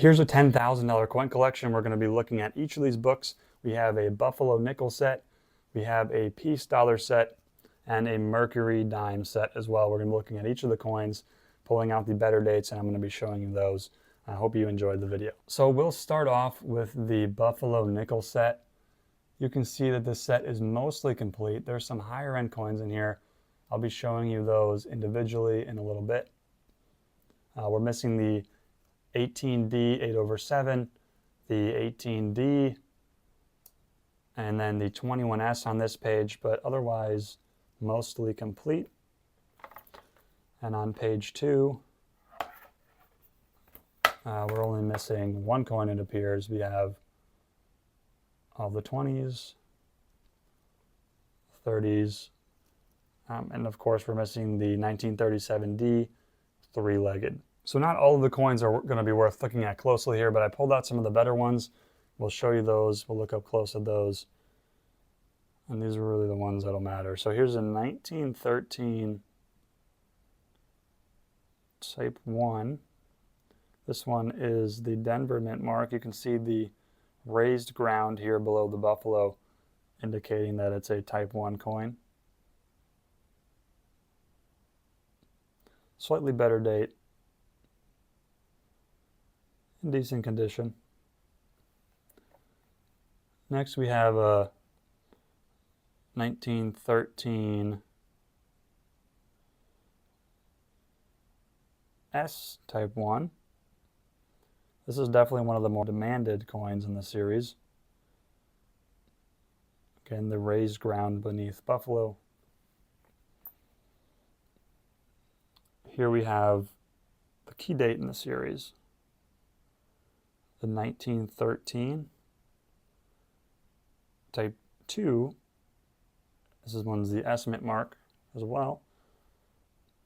Here's a $10,000 coin collection. We're going to be looking at each of these books. We have a Buffalo nickel set, we have a Peace dollar set, and a Mercury dime set as well. We're going to be looking at each of the coins, pulling out the better dates, and I'm going to be showing you those. I hope you enjoyed the video. So we'll start off with the Buffalo nickel set. You can see that this set is mostly complete. There's some higher end coins in here. I'll be showing you those individually in a little bit. We're missing the 18D 8/7, the 18D, and then the 21S on this page, but otherwise mostly complete. And on page 2, we're only missing one coin, it appears. We have all the 20s, 30s, and of course we're missing the 1937D 3-legged. So not all of the coins are going to be worth looking at closely here, but I pulled out some of the better ones. We'll show you those. We'll look up close at those. And these are really the ones that'll matter. So here's a 1913 Type 1. This one is the Denver mint mark. You can see the raised ground here below the Buffalo, indicating that it's a Type 1 coin. Slightly better date. In decent condition. Next we have a 1913 S Type 1. This is definitely one of the more demanded coins in the series. Again, the raised ground beneath Buffalo. Here we have the key date in the series, the 1913 Type 2. This one's the S mint mark as well.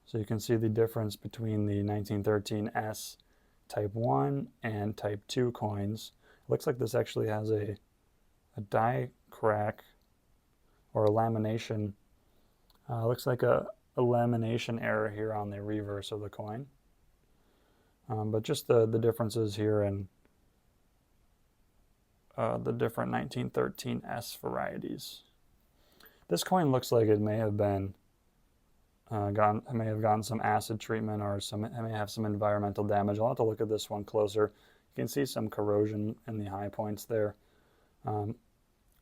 So you can see the difference between the 1913 S Type 1 and Type 2 coins. It looks like this actually has a die crack or a lamination. Looks like a lamination error here on the reverse of the coin. But just the differences here in the different 1913 S varieties. This coin looks like it may have been gotten some acid treatment, or it may have some environmental damage. I'll have to look at this one closer. You can see some corrosion in the high points there.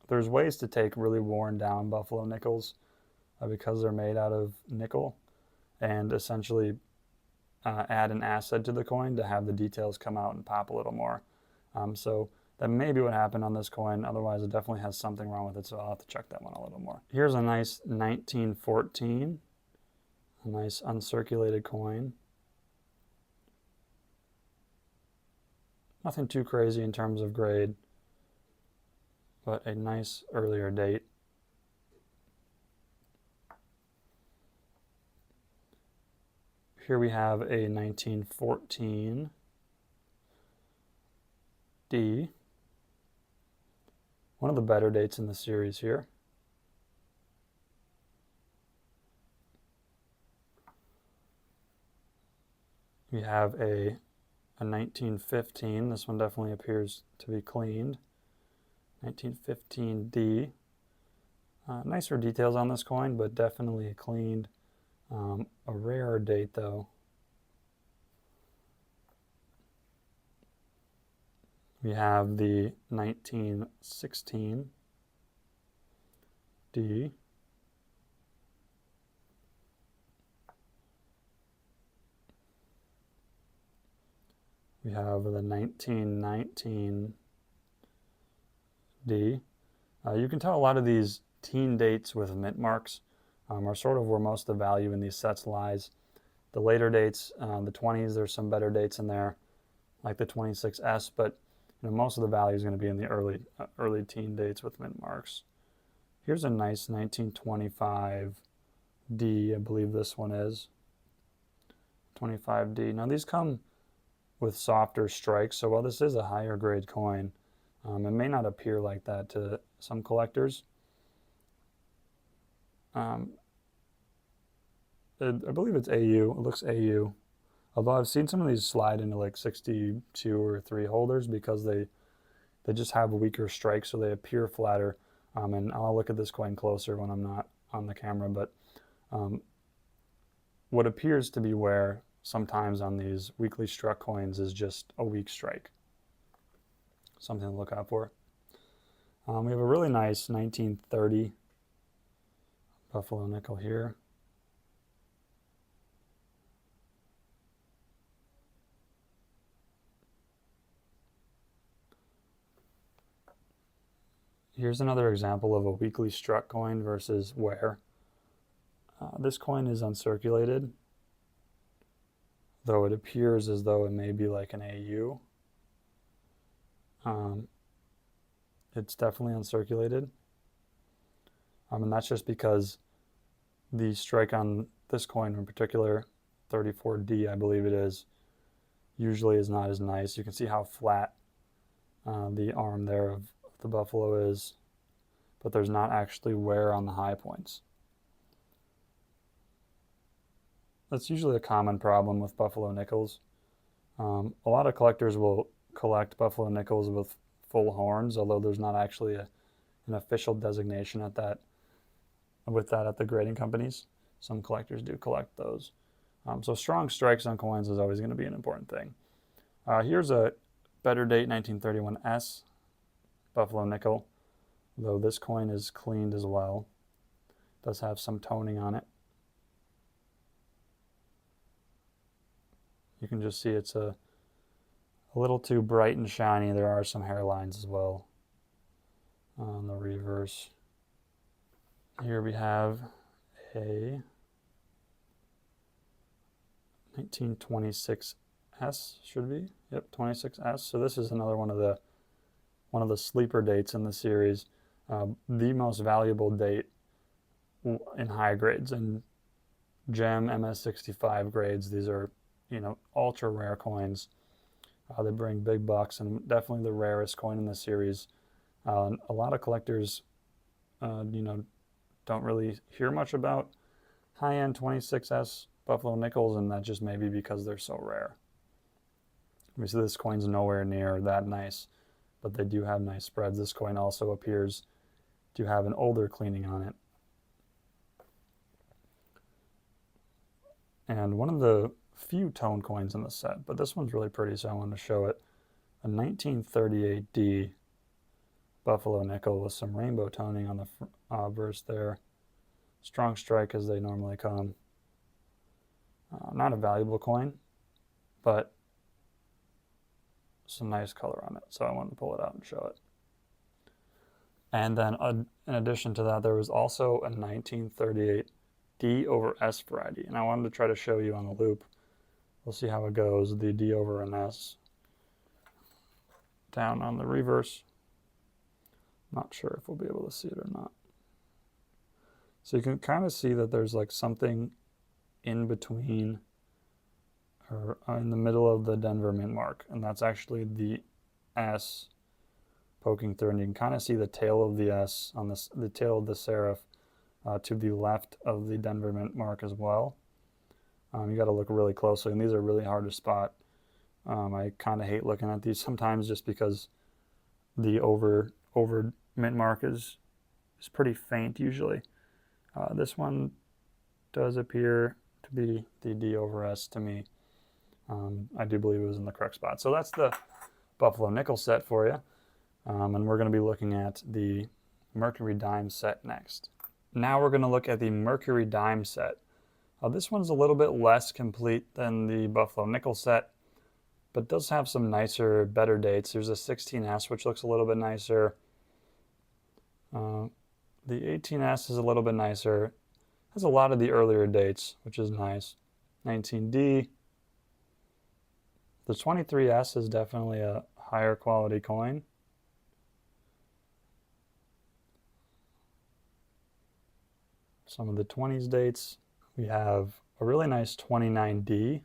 There's ways to take really worn down Buffalo nickels because they're made out of nickel, and essentially add an acid to the coin to have the details come out and pop a little more. So that may be what happened on this coin. Otherwise, it definitely has something wrong with it, so I'll have to check that one a little more. Here's a nice 1914, a nice uncirculated coin. Nothing too crazy in terms of grade, but a nice earlier date. Here we have a 1914 D. One of the better dates in the series here. We have a 1915. This one definitely appears to be cleaned. 1915 D. Nicer details on this coin, but definitely cleaned. A rarer date though. We have the 1916 D. We have the 1919 D. You can tell a lot of these teen dates with mint marks are sort of where most of the value in these sets lies. The later dates, the 20s, there's some better dates in there, like the 26S, but most of the value is going to be in the early teen dates with mint marks. Here's a nice 1925 D, I believe this one is. 25D. Now these come with softer strikes, so while this is a higher grade coin, it may not appear like that to some collectors. I believe it's AU. It looks AU. Although I've seen some of these slide into like 62 or 3 holders because they just have a weaker strike, so they appear flatter. And I'll look at this coin closer when I'm not on the camera, but what appears to be wear sometimes on these weakly struck coins is just a weak strike. Something to look out for. We have a really nice 1930 buffalo nickel here. Here's another example of a weakly struck coin versus wear. This coin is uncirculated, though it appears as though it may be like an AU. It's definitely uncirculated. And that's just because the strike on this coin in particular, 34D I believe it is, usually is not as nice. You can see how flat the arm there of the buffalo is, but there's not actually wear on the high points. That's usually a common problem with buffalo nickels. A lot of collectors will collect buffalo nickels with full horns, although there's not actually an official designation at that at the grading companies. Some collectors do collect those. So strong strikes on coins is always going to be an important thing. Here's a better date 1931S buffalo nickel, though this coin is cleaned as well. It does have some toning on it. You can just see it's a little too bright and shiny. There are some hairlines as well on the reverse. Here we have a 1926S, should be. Yep, 26S. So this is another one of the sleeper dates in the series. The most valuable date in high grades and gem MS65 grades. These are, ultra rare coins. They bring big bucks and definitely the rarest coin in the series. A lot of collectors, don't really hear much about high-end 26S buffalo nickels, and that just may be because they're so rare. We see this coin's nowhere near that nice, but they do have nice spreads. This coin also appears to have an older cleaning on it. And one of the few tone coins in the set, but this one's really pretty, so I wanted to show it. A 1938D buffalo nickel with some rainbow toning on the verse there. Strong strike as they normally come. Not a valuable coin, but some nice color on it, so I wanted to pull it out and show it. And then in addition to that, there was also a 1938 D over S variety, and I wanted to try to show you on the loop. We'll see how it goes. The D over an S down on the reverse. Not sure if we'll be able to see it or not. So you can kind of see that there's like something in between or in the middle of the Denver mint mark, and that's actually the S poking through, and you can kind of see the tail of the S on the tail of the serif to the left of the Denver mint mark as well. You got to look really closely, and these are really hard to spot. I kind of hate looking at these sometimes just because the over mint mark is pretty faint usually. This one does appear to be the D over S to me. I do believe it was in the correct spot. So that's the buffalo nickel set for you. And we're going to be looking at the Mercury dime set next. Now we're going to look at the Mercury dime set. This one's a little bit less complete than the buffalo nickel set, but does have some nicer, better dates. There's a 16S, which looks a little bit nicer. The 18S is a little bit nicer. Has a lot of the earlier dates, which is nice. 19D. The 23S is definitely a higher quality coin. Some of the 20s dates. We have a really nice 29D,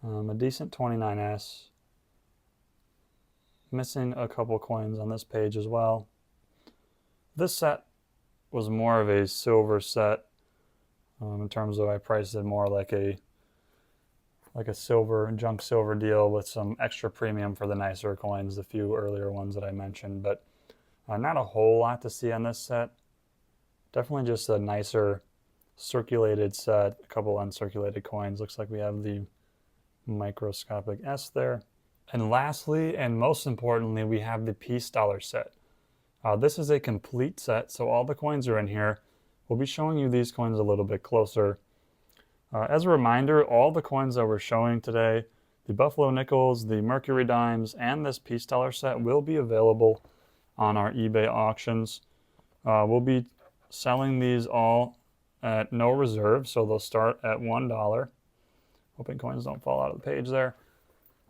a decent 29S. Missing a couple coins on this page as well. This set was more of a silver set in terms of I priced it more like a like a silver, junk silver deal with some extra premium for the nicer coins, the few earlier ones that I mentioned, but not a whole lot to see on this set. Definitely just a nicer circulated set, a couple uncirculated coins. Looks like we have the microscopic S there. And lastly, and most importantly, we have the piece dollar set. This is a complete set, so all the coins are in here. We'll be showing you these coins a little bit closer. As a reminder, all the coins that we're showing today, the Buffalo nickels, the Mercury dimes, and this piece dollar set will be available on our eBay auctions. We'll be selling these all at no reserve, so they'll start at $1. Hoping coins don't fall out of the page there.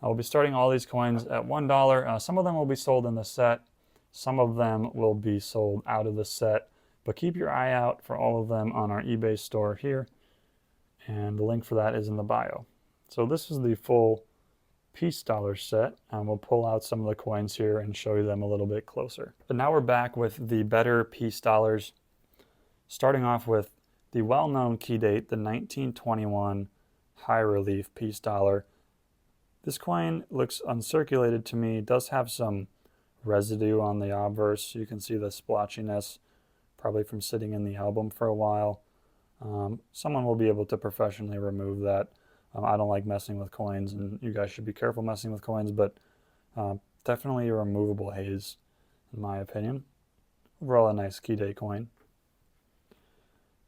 I'll be starting all these coins at $1. Some of them will be sold in the set. Some of them will be sold out of the set. But keep your eye out for all of them on our eBay store here. And the link for that is in the bio. So this is the full piece dollar set. And we'll pull out some of the coins here and show you them a little bit closer. But now we're back with the better piece dollars. Starting off with the well-known key date, the 1921 high relief piece dollar. This coin looks uncirculated to me. It does have some residue on the obverse. You can see the splotchiness, probably from sitting in the album for a while. Someone will be able to professionally remove that. I don't like messing with coins, and you guys should be careful messing with coins, but definitely a removable haze, in my opinion. Overall, a nice key date coin.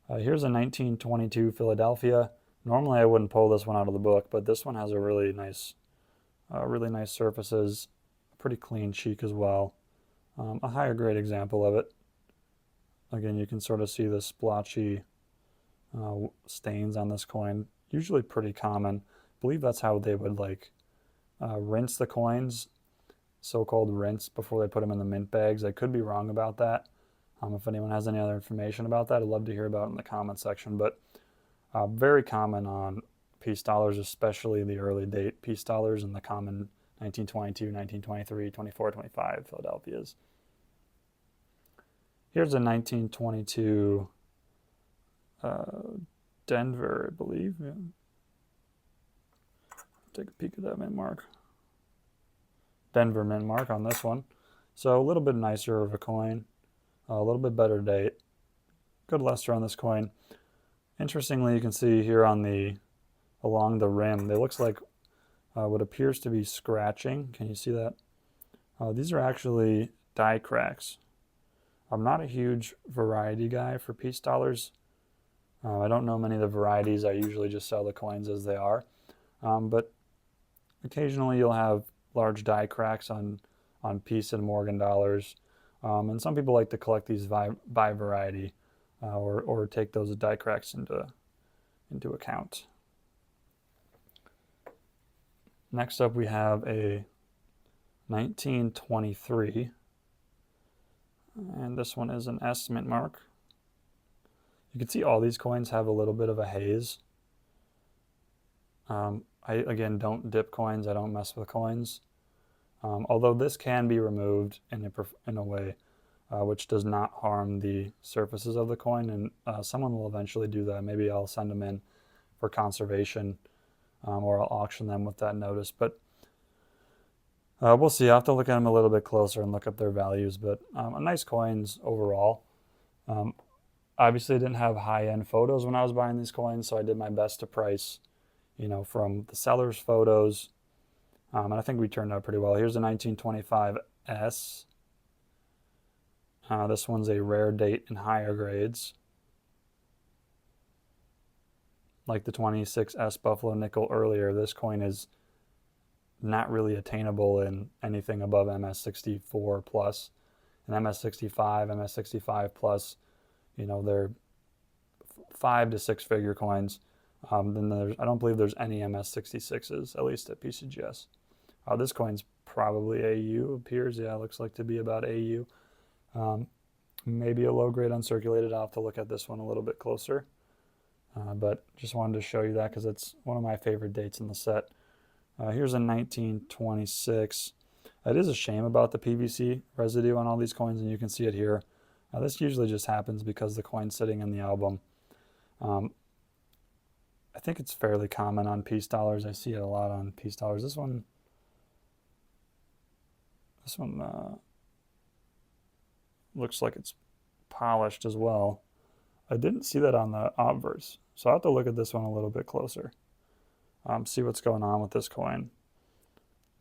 Here's a 1922 Philadelphia. Normally I wouldn't pull this one out of the book, but this one has a really nice surfaces, pretty clean cheek as well. A higher grade example of it. Again, you can sort of see the splotchy stains on this coin. Usually pretty common. I believe that's how they would rinse the coins, so-called rinse, before they put them in the mint bags. I could be wrong about that. If anyone has any other information about that, I'd love to hear about it in the comment section. But very common on piece dollars, especially the early date piece dollars and the common 1922, 1923, 24, 25 Philadelphias. Here's a 1922 Denver, I believe. Yeah. Take a peek at that mint mark. Denver mint mark on this one. So a little bit nicer of a coin. A little bit better date. Good luster on this coin. Interestingly, you can see here along the rim, it looks like what appears to be scratching. Can you see that? These are actually die cracks. I'm not a huge variety guy for piece dollars. I don't know many of the varieties. I usually just sell the coins as they are. But occasionally you'll have large die cracks on piece and Morgan dollars. And some people like to collect these by variety or take those die cracks into account. Next up we have a 1923, and this one is an S mint mark. You can see all these coins have a little bit of a haze. I, again, don't dip coins. I don't mess with coins. Although this can be removed in a way which does not harm the surfaces of the coin, and someone will eventually do that. Maybe I'll send them in for conservation, or I'll auction them with that notice. But we'll see. I'll have to look at them a little bit closer and look up their values. But nice coins overall. Obviously, I didn't have high-end photos when I was buying these coins, so I did my best to price, from the seller's photos. And I think we turned out pretty well. Here's a 1925 S. This one's a rare date in higher grades. Like the 26S Buffalo nickel earlier, this coin is not really attainable in anything above MS64 plus. And MS65, MS65 plus, they're 5 to 6 figure coins. Then I don't believe there's any MS66s, at least at PCGS. This coin's probably AU, appears. Yeah, it looks like to be about AU. Maybe a low grade uncirculated. I'll have to look at this one a little bit closer. But just wanted to show you that because it's one of my favorite dates in the set. Here's a 1926. It is a shame about the PVC residue on all these coins, and you can see it here. This usually just happens because the coin's sitting in the album. I think it's fairly common on peace dollars. I see it a lot on peace dollars. This one looks like it's polished as well. I didn't see that on the obverse, so I'll have to look at this one a little bit closer. See what's going on with this coin.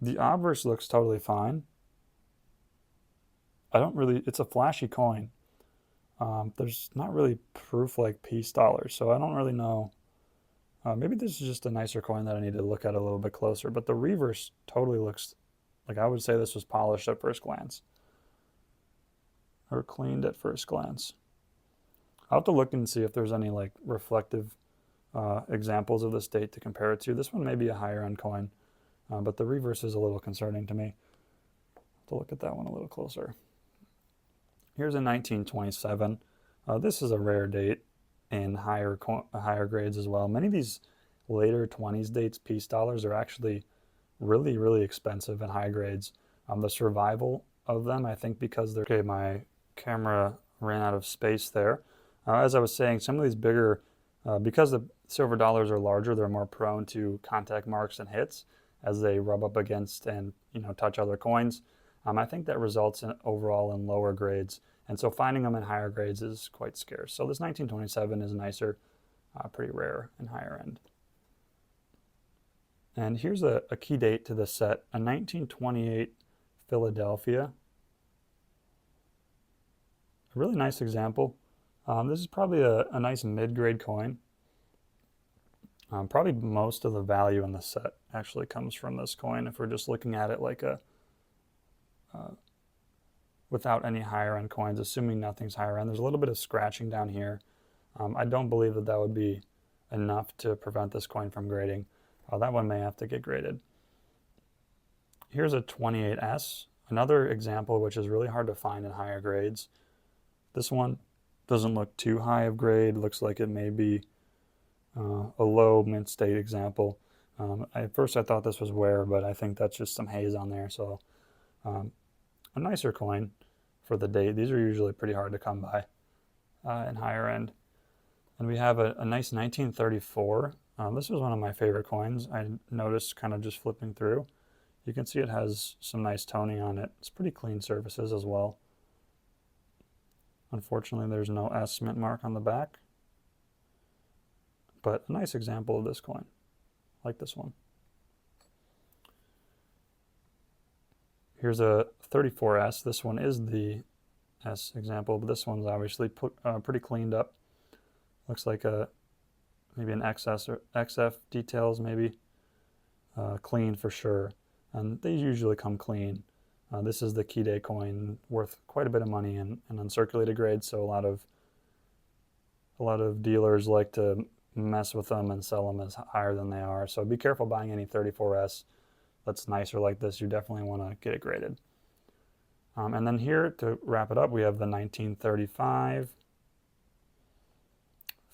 The obverse looks totally fine. It's a flashy coin. There's not really proof like peace dollars, so I don't really know. Maybe this is just a nicer coin that I need to look at a little bit closer, but the reverse totally looks like I would say this was polished at first glance, or cleaned at first glance. I'll have to look and see if there's any like reflective examples of this date to compare it to. This one may be a higher end coin, but the reverse is a little concerning to me. I'll have to look at that one a little closer. Here's a 1927. This is a rare date in higher grades as well. Many of these later 20s dates, peace dollars, are actually really, really expensive in high grades. The survival of them, I think because they're... Okay, my camera ran out of space there. As I was saying, some of these bigger, because the silver dollars are larger, they're more prone to contact marks and hits as they rub up against and touch other coins. I think that results in overall in lower grades, and so finding them in higher grades is quite scarce. So this 1927 is nicer, pretty rare in higher end. And here's a key date to this set, a 1928 Philadelphia. A really nice example. This is probably a nice mid-grade coin. Probably most of the value in the set actually comes from this coin if we're just looking at it like a without any higher end coins, assuming nothing's higher end. There's a little bit of scratching down here. I don't believe that would be enough to prevent this coin from grading. That one may have to get graded. Here's a 28S, another example which is really hard to find in higher grades. This one doesn't look too high of grade. Looks like it may be a low mint state example. At first I thought this was wear, but I think that's just some haze on there. So a nicer coin for the date. These are usually pretty hard to come by in higher end. And we have a nice 1934. This was one of my favorite coins. I noticed kind of just flipping through. You can see it has some nice toning on it. It's pretty clean surfaces as well. Unfortunately, there's no S mint mark on the back. But a nice example of this coin, like this one. Here's a 34S. This one is the S example, but this one's obviously pretty cleaned up. Looks like maybe an XS or XF details, maybe. Clean for sure. And they usually come clean. This is the key day coin, worth quite a bit of money in uncirculated grades, so a lot of dealers like to mess with them and sell them as higher than they are. So be careful buying any 34S that's nicer like this. You definitely want to get it graded. And then here, to wrap it up, we have the 1935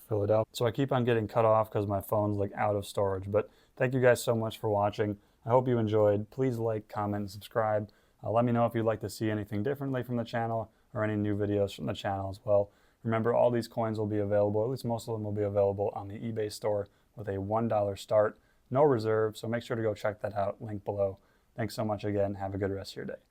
Philadelphia. So I keep on getting cut off because my phone's like out of storage. But thank you guys so much for watching. I hope you enjoyed. Please like, comment, and subscribe. Let me know if you'd like to see anything differently from the channel or any new videos from the channel as well. Remember, all these coins will be available, at least most of them will be available on the eBay store with a $1 start, no reserve, so make sure to go check that out, link below. Thanks so much again. Have a good rest of your day.